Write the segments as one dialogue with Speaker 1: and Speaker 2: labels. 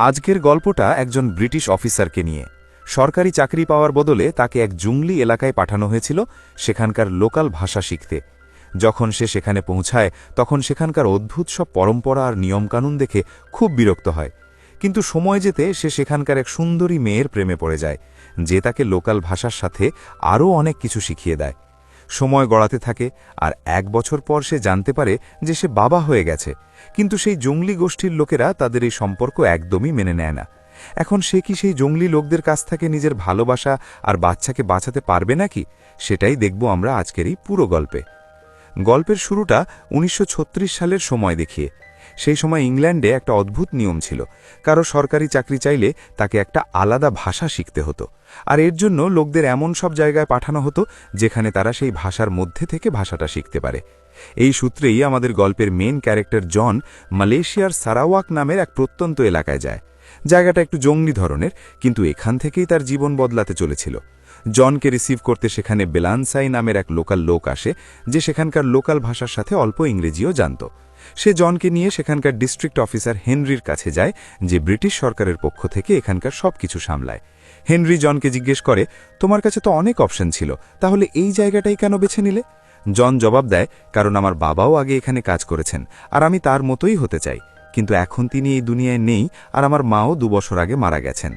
Speaker 1: আজকের গল্পটা একজন ব্রিটিশ অফিসারকে নিয়ে। সরকারি চাকরি পাওয়ার বদলে তাকে এক জঙ্গলি এলাকায় পাঠানো হয়েছিল সেখানকার লোকাল ভাষা শিখতে। যখন সে সেখানে পৌঁছায় তখন সেখানকার অদ্ভুত সব পরম্পরা আর নিয়মকানুন দেখে খুব বিরক্ত হয়। কিন্তু সময় যেতে সে সেখানকার এক সুন্দরী মেয়ের প্রেমে পড়ে যায়, যে তাকে লোকাল ভাষার সাথে আরও অনেক কিছু শিখিয়ে দেয়। সময় গড়াতে থাকে, আর 1 বছর পর সে জানতে পারে যে সে বাবা হয়ে গেছে। কিন্তু সেই জঙ্গলি গোষ্ঠীর লোকেরা তাদের এই সম্পর্ক একদমই মেনে নেয় না। এখন সে কি সেই জঙ্গলি লোকদের কাছ থেকে নিজের ভালোবাসা আর বাচ্চাকে বাঁচাতে পারবে নাকি, সেটাই দেখব আমরা আজকের এই পুরো গল্পে। গল্পের শুরুটা 1936 সালের সময় দেখিয়ে। সেই সময় ইংল্যান্ডে একটা অদ্ভুত নিয়ম ছিল, কারো সরকারি চাকরি চাইলে তাকে একটা আলাদা ভাষা শিখতে হতো, আর এর জন্য লোকদের এমন সব জায়গায় পাঠানো হতো যেখানে তারা সেই ভাষার মধ্যে থেকে ভাষাটা শিখতে পারে। এই সূত্রেই আমাদের গল্পের মেন ক্যারেক্টার জন মালয়েশিয়ার সারাওয়াক নামের এক প্রত্যন্ত এলাকায় যায়। জায়গাটা একটু জঙ্গলি ধরনের, কিন্তু এখান থেকেই তার জীবন বদলাতে চলেছিল। জনকে রিসিভ করতে সেখানে বেলানসাই নামের এক লোকাল লোক আসে, যে সেখানকার লোকাল ভাষার সাথে অল্প ইংরেজিও জানত। সে জনকে নিয়ে সেখানকার ডিস্ট্রিক্ট অফিসার হেনরির কাছে যায়, যে ব্রিটিশ সরকারের পক্ষ থেকে এখানকার সবকিছু সামলায়। হেনরি জনকে জিজ্ঞেস করে, তোমার কাছে তো অনেক অপশন ছিল, তাহলে এই জায়গাটাই কেন বেছে নিলে? জন জবাব দেয়, কারণ আমার বাবাও আগে এখানে কাজ করেছেন, আর আমি তার মতোই হতে চাই। কিন্তু এখন তিনি এই দুনিয়ায় নেই, আর আমার মাও 2 বছর আগে মারা গেছেন।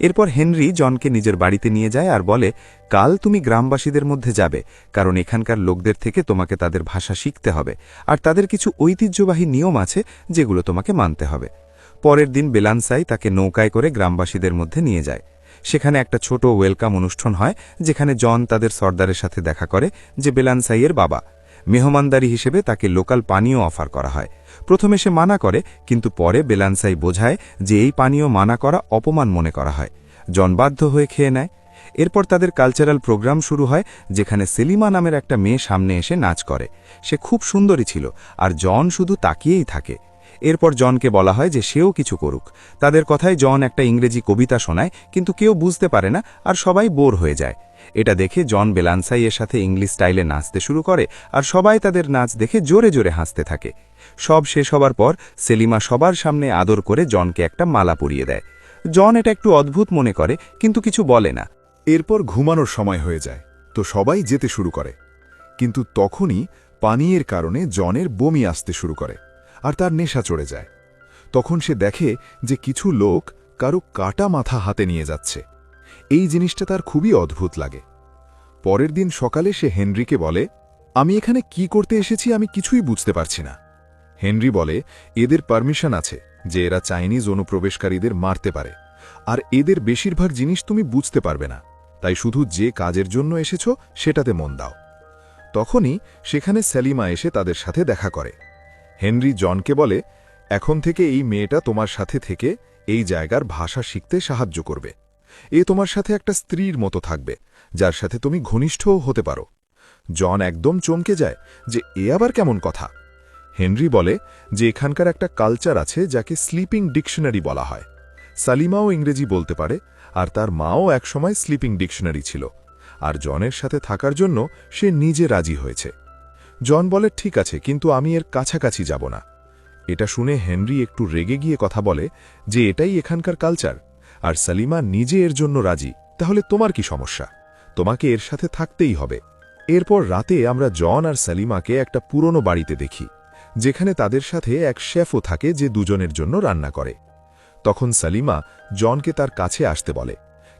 Speaker 1: এরপর হেনরি জনকে নিজের বাড়িতে নিয়ে যায় আর বলে, কাল তুমি গ্রামবাসীদের মধ্যে যাবে, কারণ এখানকার লোকদের থেকে তোমাকে তাদের ভাষা শিখতে হবে, আর তাদের কিছু ঐতিহ্যবাহী নিয়ম আছে যেগুলো তোমাকে মানতে হবে। পরের দিন বেলানসাই তাকে নৌকায় করে গ্রামবাসীদের মধ্যে নিয়ে যায়। সেখানে একটা ছোট ওয়েলকাম অনুষ্ঠান হয়, যেখানে জন তাদের সর্দারের সাথে দেখা করে, যে বেলানসাইয়ের বাবা। মেহমানদারি হিসেবে তাকে লোকাল পানীয় অফার করা হয়। প্রথমে সে মানা করে, কিন্তু পরে বেলানসাই বোঝায় যে এই পানীয় মানা করা অপমান মনে করা হয়। জন বাধ্য হয়ে খেয়ে নেয়। এরপর তাদের কালচারাল প্রোগ্রাম শুরু হয়, যেখানে সেলিমা নামের একটা মেয়ে সামনে এসে নাচ করে। সে খুব সুন্দরী ছিল, আর জন শুধু তাকিয়েই থাকে। এরপর জনকে বলা হয় যে সেও কিছু করুক। তাদের কথায় জন একটা ইংরেজি কবিতা শোনায়, কিন্তু কেউ বুঝতে পারে না, আর সবাই বোর হয়ে যায়। এটা দেখে জন বেলানসাইয়ের সাথে ইংলিশ স্টাইলে নাচতে শুরু করে, আর সবাই তাদের নাচ দেখে জোরে জোরে হাসতে থাকে। সব শেষ হবার পর সেলিমা সবার সামনে আদর করে জনকে একটা মালা পরিয়ে দেয়। জন এটা একটু অদ্ভুত মনে করে, কিন্তু কিছু বলে না।
Speaker 2: এরপর ঘুমানোর সময় হয়ে যায়, তো সবাই যেতে শুরু করে। কিন্তু তখনই পানীয়ের কারণে জনের বমি আসতে শুরু করে, আর তার নেশা চড়ে যায়। তখন সে দেখে যে কিছু লোক কারো কাটা মাথা হাতে নিয়ে যাচ্ছে। এই জিনিসটা তার খুবই অদ্ভুত লাগে। পরের দিন সকালে সে হেনরিকে বলে, আমি এখানে কি করতে এসেছি আমি কিছুই বুঝতে পারছি না। হেনরি বলে, এদের পারমিশন আছে যে এরা চাইনিজ অনুপ্রবেশকারীদের মারতে পারে, আর এদের বেশিরভাগ জিনিস তুমি বুঝতে পারবে না, তাই শুধু যে কাজের জন্য এসেছ সেটাতে মন দাও। তখনই সেখানে সেলিমা এসে তাদের সাথে দেখা করে। হেনরি জনকে বলে, এখন থেকে এই মেয়েটা তোমার সাথে থেকে এই জায়গার ভাষা শিখতে সাহায্য করবে। এ তোমার সাথে একটা স্ত্রীর মতো থাকবে, যার সাথে তুমি ঘনিষ্ঠও হতে পারো। জন একদম চমকে যায় যে এ আবার কেমন কথা। হেনরি বলে যে এখানকার একটা কালচার আছে যাকে স্লিপিং ডিকশনারি বলা হয়। সালিমাও ইংরেজি বলতে পারে, আর তার মাও একসময় স্লিপিং ডিকশনারি ছিল, আর জনের সাথে থাকার জন্য সে নিজে রাজি হয়েছে। জন বলে, ঠিক আছে, কিন্তু আমি এর কাছাকাছি যাব না। এটা শুনে হেনরি একটু রেগে গিয়ে কথা বলে যে এটাই এখানকার কালচার, আর সালিমা নিজে এর জন্য রাজি, তাহলে তোমার কি সমস্যা? তোমাকে এর সাথে থাকতেই হবে। এরপর রাতে আমরা জন আর সালিমাকে একটা পুরনো বাড়িতে দেখি, যেখানে তাদের সাথে এক শেফও থাকে যে দুজনের জন্য রান্না করে। তখন সালিমা জনকে তার কাছে আসতে বলে,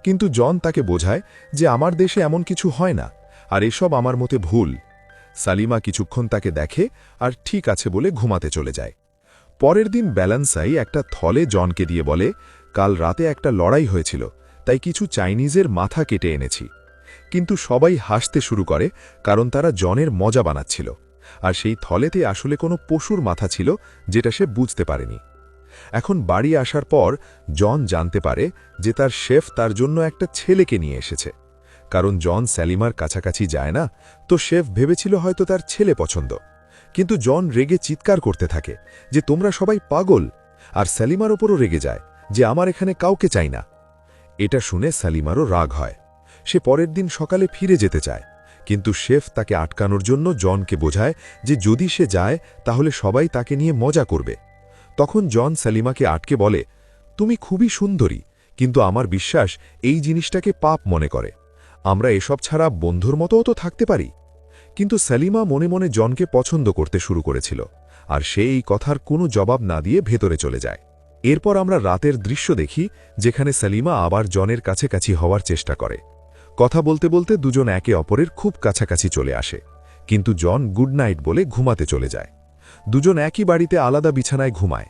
Speaker 2: কিন্তু জন তাকে বোঝায় যে আমার দেশে এমন কিছু হয় না, আর এসব আমার মতে ভুল। সালিমা কিছুক্ষণ তাকে দেখে আর ঠিক আছে বলে ঘুমাতে চলে যায়। পরের দিন বেলানসাই একটা থলে জনকে দিয়ে বলে, কাল রাতে একটা লড়াই হয়েছিল, তাই কিছু চাইনিজের মাথা কেটে এনেছি। কিন্তু সবাই হাসতে শুরু করে, কারণ তারা জনের মজা বানাচ্ছিল, আর সেই থলেতে আসলে কোনো পশুর মাথা ছিল যেটা সে বুঝতে পারেনি। এখন বাড়ি আসার পর জন জানতে পারে যে তার শেফ তার জন্য একটা ছেলেকে নিয়ে এসেছে। কারণ জন সেলিমার কাছাকাছি যায় না, তো শেফ ভেবেছিল হয়তো তার ছেলে পছন্দ। কিন্তু জন রেগে চিৎকার করতে থাকে যে তোমরা সবাই পাগল, আর সেলিমার ওপরও রেগে যায় যে আমার এখানে কাউকে চাই না। এটা শুনে সেলিমারও রাগ হয়। সে পরের দিন সকালে ফিরে যেতে চায়, কিন্তু শেফ তাকে আটকানোর জন্য জনকে বোঝায় যে যদি সে যায় তাহলে সবাই তাকে নিয়ে মজা করবে। তখন জন সেলিমাকে আটকে বলে, তুমি খুবই সুন্দরী, কিন্তু আমার বিশ্বাস এই জিনিসটাকে পাপ মনে করে। আমরা এসব ছাড়া বন্ধুর মতোও তো থাকতে পারি। কিন্তু সেলিমা মনে মনে জনকে পছন্দ করতে শুরু করেছিল, আর সে এই কথার কোনো জবাব না দিয়ে ভেতরে চলে যায়। এরপর আমরা রাতের দৃশ্য দেখি, যেখানে সেলিমা আবার জনের কাছাকাছি হওয়ার চেষ্টা করে। কথা বলতে বলতে দুজন একে অপরের খুব কাছাকাছি চলে আসে, কিন্তু জন গুড নাইট বলে ঘুমাতে চলে যায়। দুজন একই বাড়িতে আলাদা বিছানায় ঘুমায়।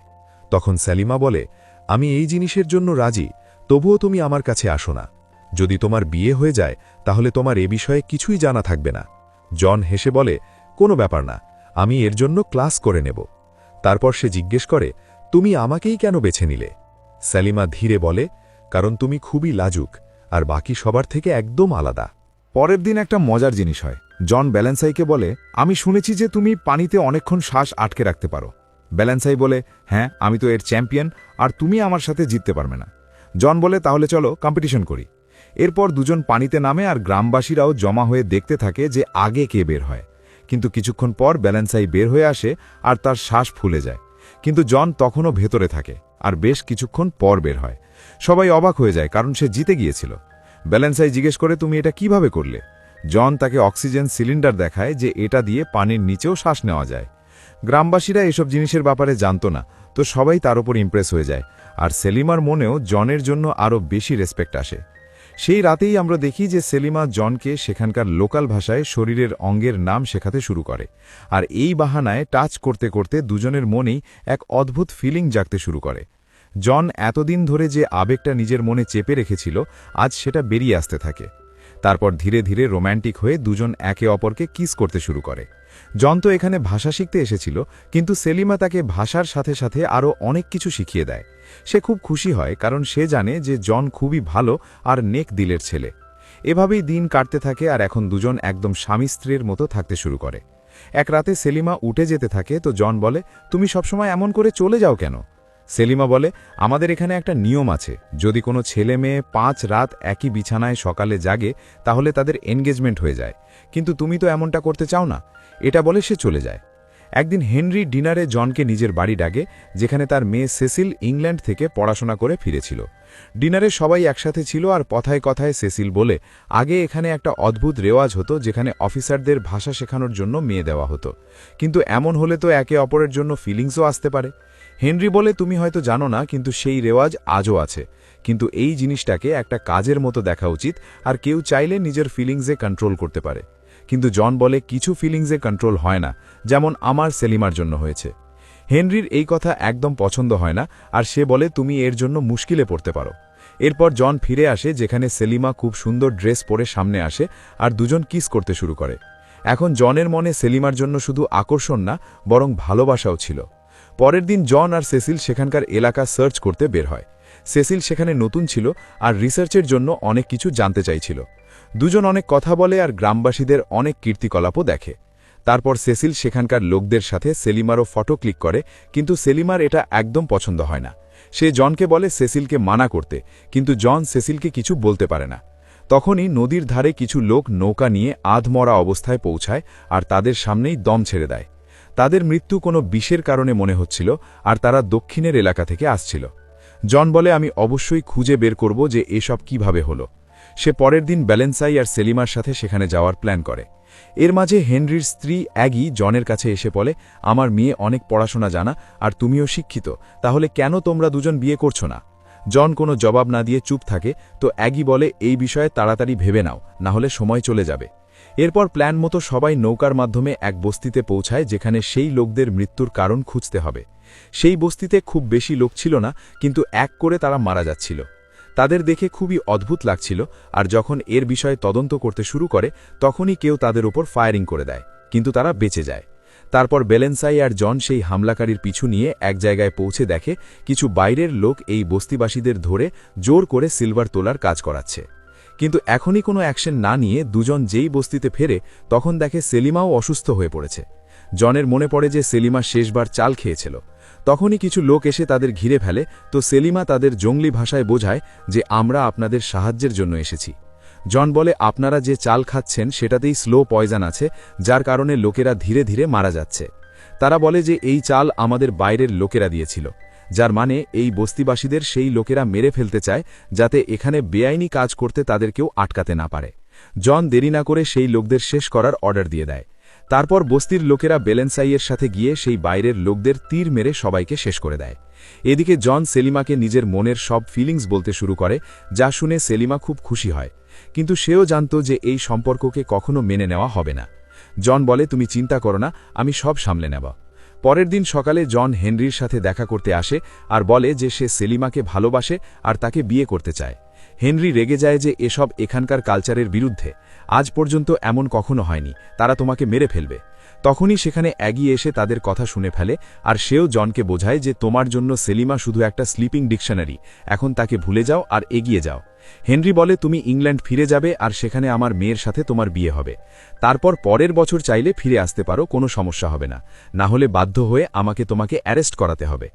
Speaker 2: তখন সেলিমা বলে, আমি এই জিনিসের জন্য রাজি, তবুও তুমি আমার কাছে আসো না। যদি তোমার বিয়ে হয়ে যায় তাহলে তোমার এ বিষয়ে কিছুই জানা থাকবে না। জন হেসে বলে, কোনো ব্যাপার না, আমি এর জন্য ক্লাস করে নেব। তারপর সে জিজ্ঞেস করে, তুমি আমাকেই কেন বেছে নিলে? সেলিমা ধীরে বলে, কারণ তুমি খুবই লাজুক আর বাকি সবার থেকে একদম আলাদা। পরের দিন একটা মজার জিনিস হয়। জন ব্যালেন্সাইকে বলে, আমি শুনেছি যে তুমি পানিতে অনেকক্ষণ শ্বাস আটকে রাখতে পারো। ব্যালেন্সাই বলে, হ্যাঁ, আমি তো এর চ্যাম্পিয়ন, আর তুমি আমার সাথে জিততে পারবে না। জন বলে, তাহলে চলো কম্পিটিশন করি। এরপর দুজন পানিতে নামে আর গ্রামবাসীরাও জমা হয়ে দেখতে থাকে যে আগে কে বের হয়। কিন্তু কিছুক্ষণ পর ব্যালেন্সাই বের হয়ে আসে আর তার শ্বাস ফুলে যায়, কিন্তু জন তখনও ভেতরে থাকে আর বেশ কিছুক্ষণ পর বের হয়। সবাই অবাক হয়ে যায়, কারণ সে জিতে গিয়েছিল। ব্যালেন্সাই জিজ্ঞেস করে, তুমি এটা কিভাবে করলে? জন তাকে অক্সিজেন সিলিন্ডার দেখায় যে এটা দিয়ে পানির নিচেও শ্বাস নেওয়া যায়। গ্রামবাসীরা এসব জিনিসের ব্যাপারে জানত না, তো সবাই তার উপর ইমপ্রেস হয়ে যায়, আর সেলিমার মনেও জনের জন্য আরও বেশি রেসপেক্ট আসে। সেই রাতেই আমরা দেখি যে সেলিমা জনকে সেখানকার লোকাল ভাষায় শরীরের অঙ্গের নাম শেখাতে শুরু করে, আর এই বাহানায় টাচ করতে করতে দুজনের মনেই এক অদ্ভুত ফিলিং জাগতে শুরু করে। জন এতদিন ধরে যে আবেগটা নিজের মনে চেপে রেখেছিল, আজ সেটা বেরিয়ে আসতে থাকে। তারপর ধীরে ধীরে রোম্যান্টিক হয়ে দুজন একে অপরকে কিস করতে শুরু করে। জন তো এখানে ভাষা শিখতে এসেছিল, কিন্তু সেলিমা তাকে ভাষার সাথে সাথে আরও অনেক কিছু শিখিয়ে দেয়। সে খুব খুশি হয়, কারণ সে জানে যে জন খুবই ভালো আর নেক দিলের ছেলে। এভাবেই দিন কাটতে থাকে, আর এখন দুজন একদম স্বামী স্ত্রীর মতো থাকতে শুরু করে। এক রাতে সেলিমা উঠে যেতে থাকে, তো জন বলে, তুমি সবসময় এমন করে চলে যাও কেন? সেলিমা বলে, আমাদের এখানে একটা নিয়ম আছে, যদি কোনো ছেলে মেয়ে 5 রাত একই বিছানায় সকালে জাগে তাহলে তাদের এনগেজমেন্ট হয়ে যায়, কিন্তু তুমি তো এমনটা করতে চাও না। এটা বলে সে চলে যায়। একদিন হেনরি ডিনারে জনকে নিজের বাড়ি ডাকে, যেখানে তার মেয়ে সেসিল ইংল্যান্ড থেকে পড়াশোনা করে ফিরেছিল। ডিনারে সবাই একসাথে ছিল, আর কথায় কথায় সেসিল বলে, আগে এখানে একটা অদ্ভুত রেওয়াজ হতো যেখানে অফিসারদের ভাষা শেখানোর জন্য মেয়ে দেওয়া হতো, কিন্তু এমন হলে তো একে অপরের জন্য ফিলিংসও আসতে পারে। হেনরি বলে, তুমি হয়তো জানো না, কিন্তু সেই রেওয়াজ আজও আছে, কিন্তু এই জিনিসটাকে একটা কাজের মতো দেখা উচিত, আর কেউ চাইলে নিজের ফিলিংসে কন্ট্রোল করতে পারে। কিন্তু জন বলে, কিছু ফিলিংসে কন্ট্রোল হয় না, যেমন আমার সেলিমার জন্য হয়েছে। হেনরির এই কথা একদম পছন্দ হয় না, আর সে বলে, তুমি এর জন্য মুশকিলে পড়তে পারো। এরপর জন ফিরে আসে, যেখানে সেলিমা খুব সুন্দর ড্রেস পরে সামনে আসে আর দুজন কিস করতে শুরু করে। এখন জনের মনে সেলিমার জন্য শুধু আকর্ষণ না, বরং ভালোবাসাও ছিল। পরের দিন জন আর সেসিল সেখানকার এলাকা সার্চ করতে বের হয়। সেসিল সেখানে নতুন ছিল আর রিসার্চের জন্য অনেক কিছু জানতে চাইছিল। দুজন অনেক কথা বলে আর গ্রামবাসীদের অনেক কীর্তিকলাপও দেখে। তারপর সেসিল সেখানকার লোকদের সাথে সেলিমারও ফটো ক্লিক করে, কিন্তু সেলিমার এটা একদম পছন্দ হয় না। সে জনকে বলে সেসিলকে মানা করতে, কিন্তু জন সেসিলকে কিছু বলতে পারে না। তখনই নদীর ধারে কিছু লোক নৌকা নিয়ে আধমরা অবস্থায় পৌঁছায় আর তাদের সামনেই দম ছেড়ে দেয়। তাদের মৃত্যু কোনো বিষের কারণে মনে হচ্ছিল, আর তারা দক্ষিণের এলাকা থেকে আসছিল। জন বলে, আমি অবশ্যই খুঁজে বের করব যে এসব কিভাবে হলো। সে পরের দিন ব্যালেন্সাই আর সেলিমার সাথে সেখানে যাওয়ার প্ল্যান করে। এর মাঝে হেনরির স্ত্রী অ্যাগি জনের কাছে এসে বলে, আমার মেয়ে অনেক পড়াশোনা জানা, আর তুমিও শিক্ষিত, তাহলে কেন তোমরা দুজন বিয়ে করছো না? জন কোনো জবাব না দিয়ে চুপ থাকে, তো অ্যাগি বলে, এই বিষয়ে তাড়াতাড়ি ভেবে নাও, না হলে সময় চলে যাবে। এরপর প্ল্যান মতো সবাই নৌকার মাধ্যমে এক বস্তিতে পৌঁছায়, যেখানে সেই লোকদের মৃত্যুর কারণ খুঁজতে হবে। সেই বস্তিতে খুব বেশি লোক ছিল না, কিন্তু এক করে তারা মারা যাচ্ছিল। তাদের দেখে খুবই অদ্ভুত লাগছিল, আর যখন এর বিষয়ে তদন্ত করতে শুরু করে তখনই কেউ তাদের উপর ফায়ারিং করে দেয়, কিন্তু তারা বেঁচে যায়। তারপর ব্যালেন্সাই আর জন সেই হামলাকারীর পিছু নিয়ে এক জায়গায় পৌঁছে দেখে কিছু বাইরের লোক এই বস্তিবাসীদের ধরে জোর করে সিলভার তোলার কাজ করাচ্ছে। কিন্তু এখনই কোনো অ্যাকশন না নিয়ে দুজন যেই বস্তিতে ফেরে, তখন দেখে সেলিমাও অসুস্থ হয়ে পড়েছে। জনের মনে পড়ে যে সেলিমা শেষবার চাল খেয়েছিল। তখনই কিছু লোক এসে তাদের ঘিরে ফেলে, তো সেলিমা তাদের জঙ্গলি ভাষায় বোঝায় যে আমরা আপনাদের সাহায্যের জন্য এসেছি। জন বলে, আপনারা যে চাল খাচ্ছেন সেটাতেই স্লো পয়জন আছে, যার কারণে লোকেরা ধীরে ধীরে মারা যাচ্ছে। তারা বলে যে এই চাল আমাদের বাইরের লোকেরা দিয়েছিল,
Speaker 1: যার মানে এই বস্তিবাসীদের সেই লোকেরা মেরে ফেলতে চায় যাতে এখানে বেআইনি কাজ করতে তাদের কেউ আটকাতে না পারে। জন দেরি না করে সেই লোকদের শেষ করার অর্ডার দিয়ে দেয়। তারপর বস্তির লোকেরা বেলেনসাইয়ের সাথে গিয়ে সেই বাইরের লোকদের তীর মেরে সবাইকে শেষ করে দেয়। এদিকে জন সেলিমাকে নিজের মনের সব ফিলিংস বলতে শুরু করে, যা শুনে সেলিমা খুব খুশি হয়। কিন্তু সেও জানত যে এই সম্পর্ককে কখনো মেনে নেওয়া হবে না। জন বলে, তুমি চিন্তা করো না, আমি সব সামলে নেব। পরের দিন সকালে জন হেনরির সাথে দেখা করতে আসে আর বলে যে সে সেলিমাকে ভালোবাসে আর তাকে বিয়ে করতে চায়। হেনরি রেগে যায় যে এসব এখানকার কালচারের বিরুদ্ধে, আজ পর্যন্ত এমন কখনো হয়নি, তারা তোমাকে মেরে ফেলবে। তখনই সেখানে এগিয়ে এসে তাদের কথা শুনে ফেলে আর সেও জনকে বোঝায় যে তোমার জন্য সেলিমা শুধু একটা স্লিপিং ডিকশনারি, এখন তাকে ভুলে যাও আর এগিয়ে যাও। হেনরি বলে, তুমি ইংল্যান্ড ফিরে যাবে আর সেখানে আমার মেয়ের সাথে তোমার বিয়ে হবে। তারপর পরের বছর চাইলে ফিরে আসতে পারো, কোনো সমস্যা হবে না, না হলে বাধ্য হয়ে আমাকে তোমাকে অ্যারেস্ট করাতে হবে।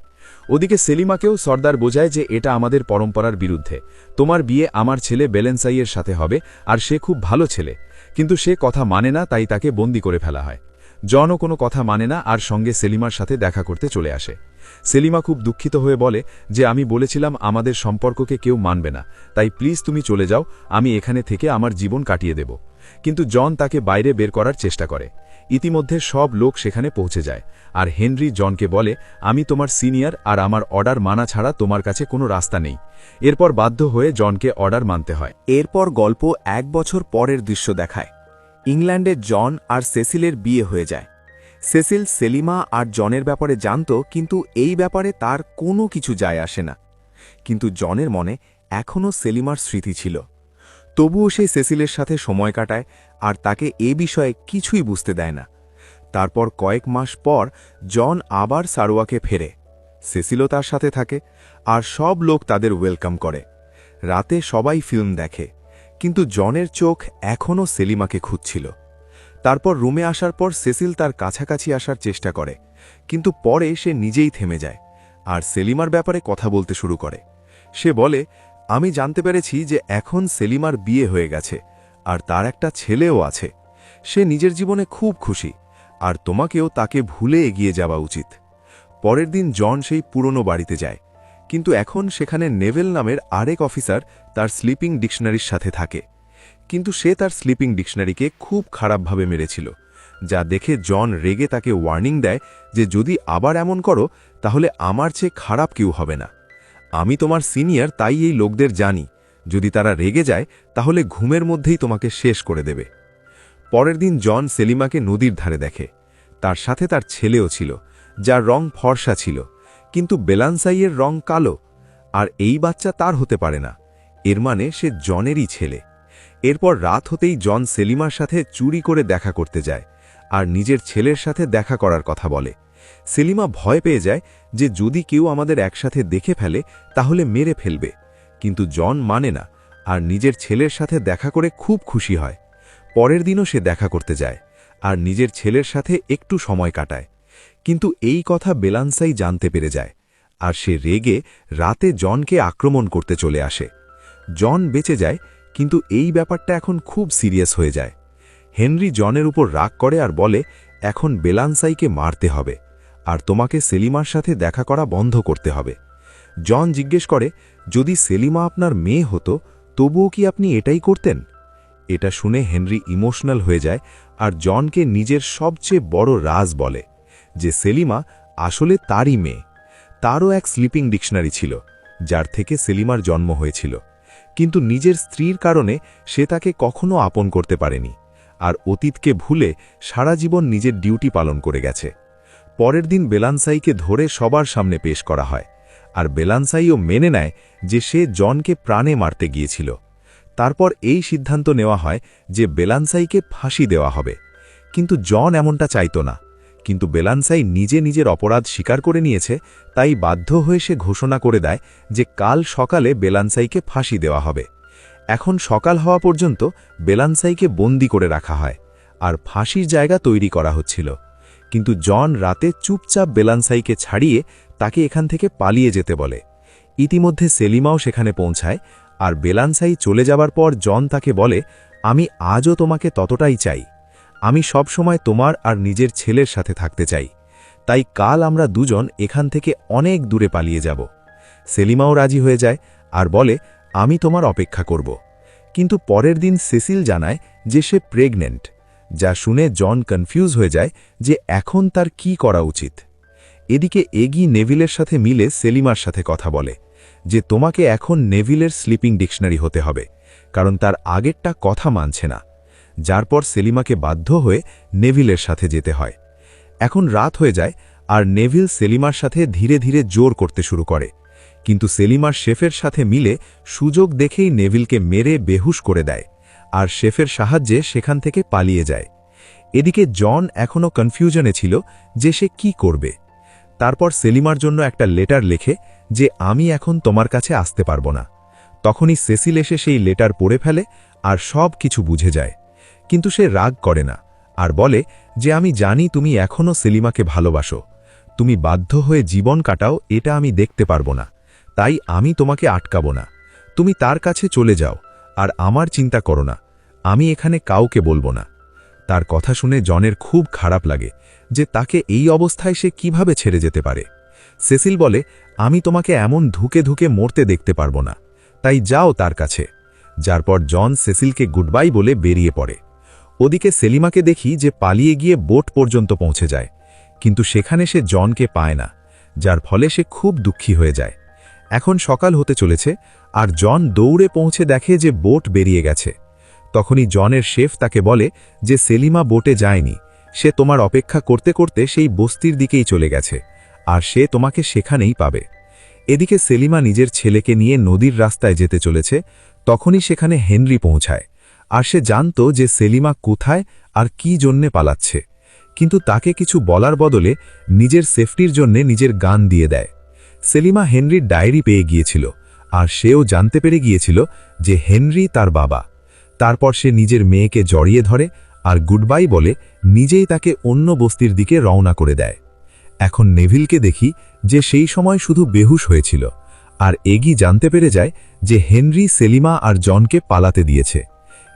Speaker 1: ওদিকে সেলিমাকেও সর্দার বোঝায় যে এটা আমাদের পরম্পরার বিরুদ্ধে, তোমার বিয়ে আমার ছেলে বেলেনসাইয়ের সাথে হবে আর সে খুব ভালো ছেলে। কিন্তু সে কথা মানে না, তাই তাকে বন্দি করে ফেলা হয়। জনও কোনো কথা মানে না আর সঙ্গে সেলিমার সাথে দেখা করতে চলে আসে। সেলিমা খুব দুঃখিত হয়ে বলে যে আমি বলেছিলাম আমাদের সম্পর্ককে কেউ মানবে না, তাই প্লিজ তুমি চলে যাও, আমি এখানে থেকে আমার জীবন কাটিয়ে দেব। কিন্তু জন তাকে বাইরে বের করার চেষ্টা করে। ইতিমধ্যে সব লোক সেখানে পৌঁছে যায় আর হেনরি জনকে বলে, আমি তোমার সিনিয়র আর আমার অর্ডার মানা ছাড়া তোমার কাছে কোনো রাস্তা নেই। এরপর বাধ্য হয়ে জনকে অর্ডার মানতে হয়।
Speaker 3: এরপর গল্প 1 বছর পরের দৃশ্য দেখায়। ইংল্যান্ডে জন আর সেসিলের বিয়ে হয়ে যায়। সেসিল সেলিমা আর জনের ব্যাপারে জানত, কিন্তু এই ব্যাপারে তার কোনো কিছু যায় আসে না। কিন্তু জনের মনে এখনও সেলিমার স্মৃতি ছিল। তবুও সে সেসিলের সাথে সময় কাটায় আর তাকে এ বিষয়ে কিছুই বুঝতে দেয় না। তারপর কয়েক মাস পর জন আবার সারোয়াকে ফেরে। সেসিলও তার সাথে থাকে আর সব লোক তাদের ওয়েলকাম করে। রাতে সবাই ফিল্ম দেখে, কিন্তু জনের চোখ এখনও সেলিমাকে খুঁজছিল। তারপর রুমে আসার পর সেসিল তার কাছাকাছি আসার চেষ্টা করে, কিন্তু পরে সে নিজেই থেমে যায় আর সেলিমার ব্যাপারে কথা বলতে শুরু করে। সে বলে, আমি জানতে পেরেছি যে এখন সেলিমার বিয়ে হয়ে গেছে আর তার একটা ছেলেও আছে। সে নিজের জীবনে খুব খুশি আর তোমাকেও তাকে ভুলে এগিয়ে যাওয়া উচিত। পরের দিন জন সেই পুরনো বাড়িতে যায়, কিন্তু এখন সেখানে নেভেল নামের আরেক অফিসার তার স্লিপিং ডিকশনারির সাথে থাকে। কিন্তু সে তার স্লিপিং ডিকশনারিকে খুব খারাপভাবে মেরেছিল, যা দেখে জন রেগে তাকে ওয়ার্নিং দেয় যে যদি আবার এমন করো তাহলে আমার চেয়ে খারাপ কেউ হবে না। আমি তোমার সিনিয়র, তাই এই লোকদের জানি, যদি তারা রেগে যায় তাহলে ঘুমের মধ্যেই তোমাকে শেষ করে দেবে। পরের দিন জন সেলিমাকে নদীর ধারে দেখে। তার সাথে তার ছেলেও ছিল, যার রং ফর্সা ছিল, কিন্তু বেলানসাইয়ের রং কালো। আর এই বাচ্চা তার হতে পারে না, এর মানে সে জনেরই ছেলে। এরপর রাত হতেই জন সেলিমার সাথে চুরি করে দেখা করতে যায় আর নিজের ছেলের সাথে দেখা করার কথা বলে। সেলিমা ভয় পেয়ে যায় যে যদি কেউ আমাদের একসাথে দেখে ফেলে তাহলে মেরে ফেলবে, কিন্তু জন মানে না আর নিজের ছেলের সাথে দেখা করে খুব খুশি হয়। পরের দিনও সে দেখা করতে যায় আর নিজের ছেলের সাথে একটু সময় কাটায়। কিন্তু এই কথা বেলানসাই জানতে পেরে যায় আর সে রেগে রাতে জনকে আক্রমণ করতে চলে আসে। জন বেঁচে যায়, কিন্তু এই ব্যাপারটা এখন খুব সিরিয়াস হয়ে যায়। হেনরি জনের উপর রাগ করে আর বলে, এখন বেলানসাইকে মারতে হবে আর তোমাকে সেলিমার সাথে দেখা করা বন্ধ করতে হবে। জন জিজ্ঞেস করে, যদি সেলিমা আপনার মেয়ে হতো তবুও কি আপনি এটাই করতেন? এটা শুনে হেনরি ইমোশনাল হয়ে যায় আর জনকে নিজের সবচেয়ে বড় রাজ বলে, যে সেলিমা আসলে তারই মেয়ে। তারও এক স্লিপিং ডিকশনারি ছিল, যার থেকে সেলিমার জন্ম হয়েছিল, কিন্তু নিজের স্ত্রীর কারণে সে তাকে কখনো আপন করতে পারেনি আর অতীতকে ভুলে সারা জীবন নিজের ডিউটি পালন করে গেছে। পরের দিন বেলানসাইকে ধরে সবার সামনে পেশ করা হয় আর বেলানসাইও মেনে নেয় যে সে জনকে প্রাণে মারতে গিয়েছিল। তারপর এই সিদ্ধান্ত নেওয়া হয় যে বেলানসাইকে ফাঁসি দেওয়া হবে, কিন্তু জন এমনটা চাইত না। কিন্তু বেলানসাই নিজে নিজের অপরাধ স্বীকার করে নিয়েছে, তাই বাধ্য হয়ে সে ঘোষণা করে দেয় যে কাল সকালে বেলানসাইকে ফাঁসি দেওয়া হবে। এখন সকাল হওয়া পর্যন্ত বেলানসাইকে বন্দি করে রাখা হয় আর ফাঁসির জায়গা তৈরি করা হচ্ছিল। কিন্তু জন রাতে চুপচাপ বেলানসাইকে ছাড়িয়ে তাকে এখান থেকে পালিয়ে যেতে বলে। ইতিমধ্যে সেলিমাও সেখানে পৌঁছায় আর বেলানসাই চলে যাবার পর জন তাকে বলে, আমি আজও তোমাকে ততটাই চাই, আমি সব সময় তোমার আর নিজের ছেলের সাথে থাকতে চাই। তাই কাল আমরা দুজন এখান থেকে অনেক দূরে পালিয়ে যাব। সেলিমাও রাজি হয়ে যায় আর বলে, আমি তোমার অপেক্ষা করব। কিন্তু পরের দিন সেসিল জানায় যে সে প্রেগনেন্ট, যা শুনে জন কনফিউজ হয়ে যায় যে এখন তার কি করা উচিত। এদিকে এগি নেভিলের সাথে মিলে সেলিমার সাথে কথা বলে যে তোমাকে এখন নেভিলের স্লিপিং ডিকশনারি হতে হবে, কারণ তার আগেরটা কথা মানছে না। যার পর সেলিমাকে বাধ্য হয়ে নেভিলের সাথে যেতে হয়। এখন রাত হয়ে যায় আর নেভিল সেলিমার সাথে ধীরে ধীরে জোর করতে শুরু করে, কিন্তু সেলিমার শেফের সাথে মিলে সুযোগ দেখেই নেভিলকে মেরে বেহুশ করে দেয় আর শেফের সাহায্যে সেখান থেকে পালিয়ে যায়। এদিকে জন এখনও কনফিউশনে ছিল যে সে কি করবে। তারপর সেলিমার জন্য একটা লেটার লেখে যে আমি এখন তোমার কাছে আসতে পারবো না। তখনই সেসিল এসে সেই লেটার পড়ে ফেলে আর সব কিছু বুঝে যায়, কিন্তু সে রাগ করে না আর বলে যে আমি জানি তুমি এখনও সেলিমাকে ভালোবাসো, তুমি বাধ্য হয়ে জীবন কাটাও এটা আমি দেখতে পারবো না, তাই আমি তোমাকে আটকাবো না। তুমি তার কাছে চলে যাও আর আমার চিন্তা করো না, আমি এখানে কাউকে বলবো না। তার কথা শুনে জনের খুব খারাপ লাগে যে তাকে এই অবস্থায় সে কিভাবে ছেড়ে যেতে পারে। সেসিল বলে, আমি তোমাকে এমন ধুকে ধুকে মরতে দেখতে পারবো না, তাই যাও তার কাছে। যার পর জন সেসিলকে গুডবাই বলে বেরিয়ে পড়ে। ওদিকে সেলিমাকে দেখি যে পালিয়ে গিয়ে বোট পর্যন্ত পৌঁছে যায়, কিন্তু সেখানে সে জনকে পায় না, যার ফলে সে খুব দুঃখী হয়ে যায়। এখন সকাল হতে চলেছে আর জন দৌড়ে পৌঁছে দেখে যে বোট বেরিয়ে গেছে। তখনই জনের শেফ তাকে বলে যে সেলিমা বোটে যায়নি, সে তোমার অপেক্ষা করতে করতে সেই বস্তির দিকেই চলে গেছে আর সে তোমাকে সেখানেই পাবে। এদিকে সেলিমা নিজের ছেলেকে নিয়ে নদীর রাস্তায় যেতে চলেছে, তখনই সেখানে হেনরি পৌঁছায় আর সে জানত যে সেলিমা কোথায় আর কি জন্যে পালাচ্ছে, কিন্তু তাকে কিছু বলার বদলে নিজের সেফটির জন্যে নিজের গান দিয়ে দেয়। সেলিমা হেনরির ডায়েরি পেয়ে গিয়েছিল আর সেও জানতে পেরে গিয়েছিল যে হেনরি তার বাবা। তারপর সে নিজের মেয়েকে জড়িয়ে ধরে আর গুডবাই বলে নিজেই তাকে অন্য বস্তির দিকে রওনা করে দেয়। এখন নেভিলকে দেখি যে সেই সময় শুধু বেহুশ হয়েছিল আর এগি জানতে পেরে যায় যে হেনরি সেলিমা আর জনকে পালাতে দিয়েছে,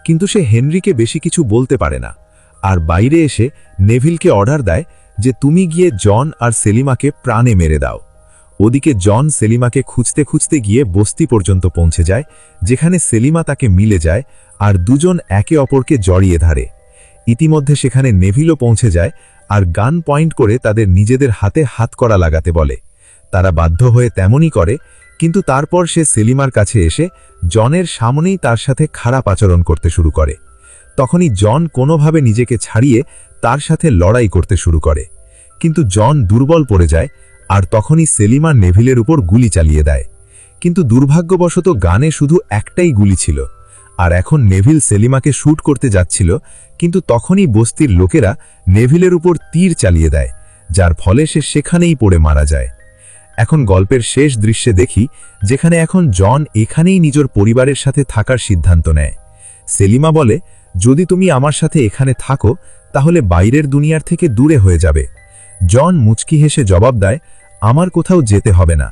Speaker 3: কিন্তু সে হেনরিকে বেশি কিছু বলতে পারে না আর বাইরে এসে নেভিলকে অর্ডার দেয় যে তুমি গিয়ে জন আর সেলিমাকে প্রাণে মেরে দাও। ওদিকে জন সেলিমাকে খুঁজতে খুঁজতে গিয়ে বস্তি পর্যন্ত পৌঁছে যায়, যেখানে সেলিমা তাকে মিলে যায় আর দুজন একে অপরকে জড়িয়ে ধরে। ইতিমধ্যে সেখানে নেভিলও পৌঁছে যায় আর গান পয়েন্ট করে তাদের নিজেদের হাতে হাতকড়া লাগাতে বলে। তারা বাধ্য হয়ে তেমনই করে, কিন্তু তারপর সে সেলিমার কাছে এসে জনের সামনেই তার সাথে খারাপ আচরণ করতে শুরু করে। তখনই জন কোনোভাবে নিজেকে ছাড়িয়ে তার সাথে লড়াই করতে শুরু করে, কিন্তু জন দুর্বল পড়ে যায় আর তখনই সেলিমা নেভিলের উপর গুলি চালিয়ে দেয়। কিন্তু দুর্ভাগ্যবশত গানে শুধু একটাই গুলি ছিল আর এখন নেভিল সেলিমাকে শ্যুট করতে যাচ্ছিল, কিন্তু তখনই বস্তির লোকেরা নেভিলের উপর তীর চালিয়ে দেয়, যার ফলে সে সেখানেই পড়ে মারা যায়। এখন গল্পের শেষ দৃশ্যে দেখি যেখানে এখন জন এখানেই নিজের পরিবারের সাথে থাকার সিদ্ধান্ত নেয়। সেলিমা বলে, যদি তুমি আমার সাথে এখানে থাকো তাহলে বাইরের দুনিয়ার থেকে দূরে হয়ে যাবে। জন মুচকি হেসে জবাব দেয়, আমার কোথাও যেতে হবে না,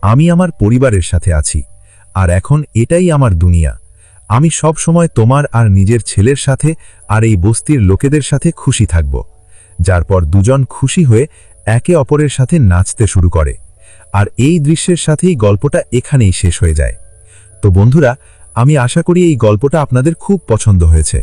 Speaker 3: আমি আমার পরিবারের সাথে আছি আর এখন এটাই আমার দুনিয়া। আমি সব সময় তোমার আর নিজের ছেলের সাথে আর এই বস্তির লোকেদের সাথে খুশি থাকব। যার পর দুজন খুশি হয়ে একে অপরের সাথে নাচতে শুরু করে আর এই দৃশ্যের সাথেই গল্পটা এখানেই শেষ হয়ে যায়। তো বন্ধুরা, আমি আশা করি এই গল্পটা আপনাদের খুব পছন্দ হয়েছে।